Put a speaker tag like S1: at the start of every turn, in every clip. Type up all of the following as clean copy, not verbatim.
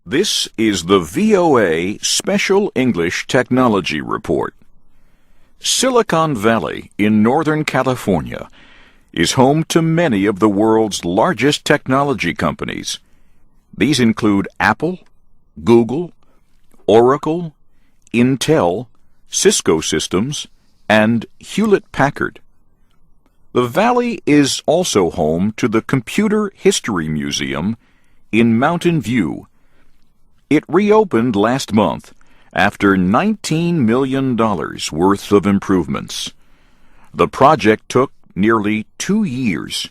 S1: This is the VOA Special English Technology Report. Silicon Valley in Northern California is home to many of the world's largest technology companies. These include Apple, Google, Oracle, Intel, Cisco Systems, and Hewlett-Packard. The Valley is also home to the Computer History Museum in Mountain View. It reopened last month after $19 million worth of improvements. The project took nearly 2 years.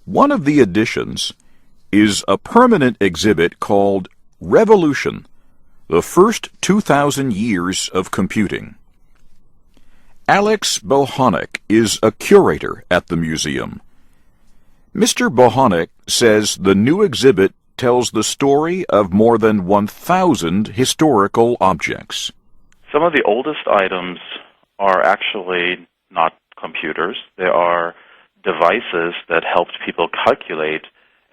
S1: One of the additions is a permanent exhibit called Revolution, the first 2,000 years of computing. Alex Bohonic is a curator at the museum. Mr. Bohonic says the new exhibit tells the story of more than 1,000 historical objects.
S2: Some of the oldest items are actually not computers. They are devices that helped people calculate,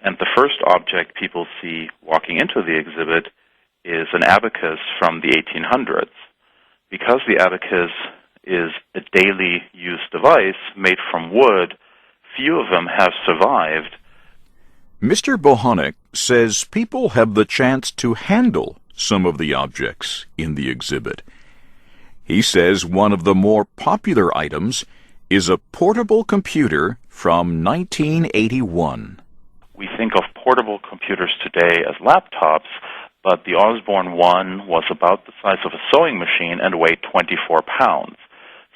S2: and the first object people see walking into the exhibit is an abacus from the 1800s. Because the abacus is a daily use device made from wood, few of them have survived.
S1: Mr. Bohonic says people have the chance to handle some of the objects in the exhibit. He says one of the more popular items is a portable computer from 1981.
S2: We think of portable computers today as laptops, but the Osborne 1 was about the size of a sewing machine and weighed 24 pounds.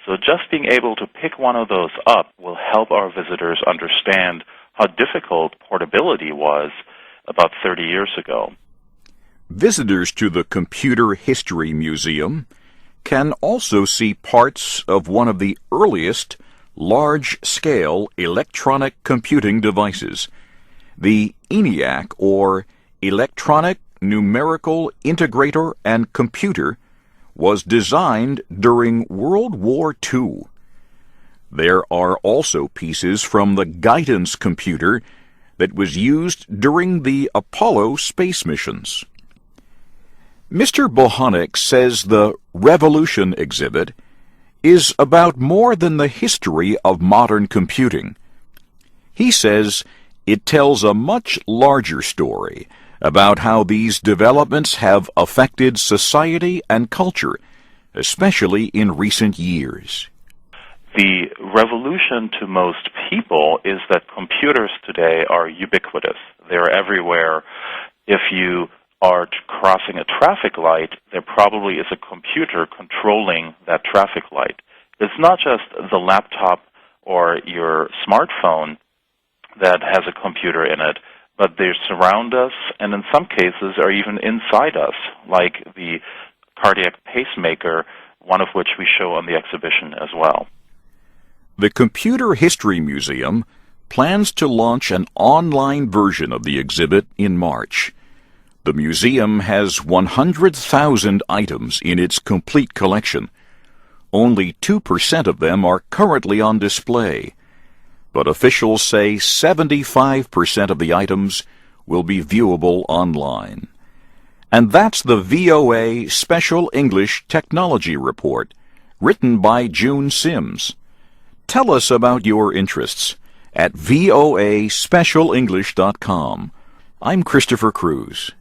S2: So just being able to pick one of those up will help our visitors understand how difficult portability was about 30 years ago.
S1: Visitors to the Computer History Museum can also see parts of one of the earliest large-scale electronic computing devices. The ENIAC, or Electronic Numerical Integrator and Computer, was designed during World War II. There are also pieces from the guidance computer that was used during the Apollo space missions. Mr. Bohonic says the Revolution exhibit is about more than the history of modern computing. He says it tells a much larger story about how these developments have affected society and culture, especially in recent years.
S2: The revolution to most people is that computers today are ubiquitous. They're everywhere. If you are crossing a traffic light, there probably is a computer controlling that traffic light. It's not just the laptop or your smartphone that has a computer in it, but they surround us and in some cases are even inside us, like the cardiac pacemaker, one of which we show on the exhibition as well.
S1: The Computer History Museum plans to launch an online version of the exhibit in March. The museum has 100,000 items in its complete collection. Only 2% of them are currently on display, but officials say 75% of the items will be viewable online. And that's the VOA Special English Technology Report, written by June Sims. Tell us about your interests at voaspecialenglish.com. I'm Christopher Cruz.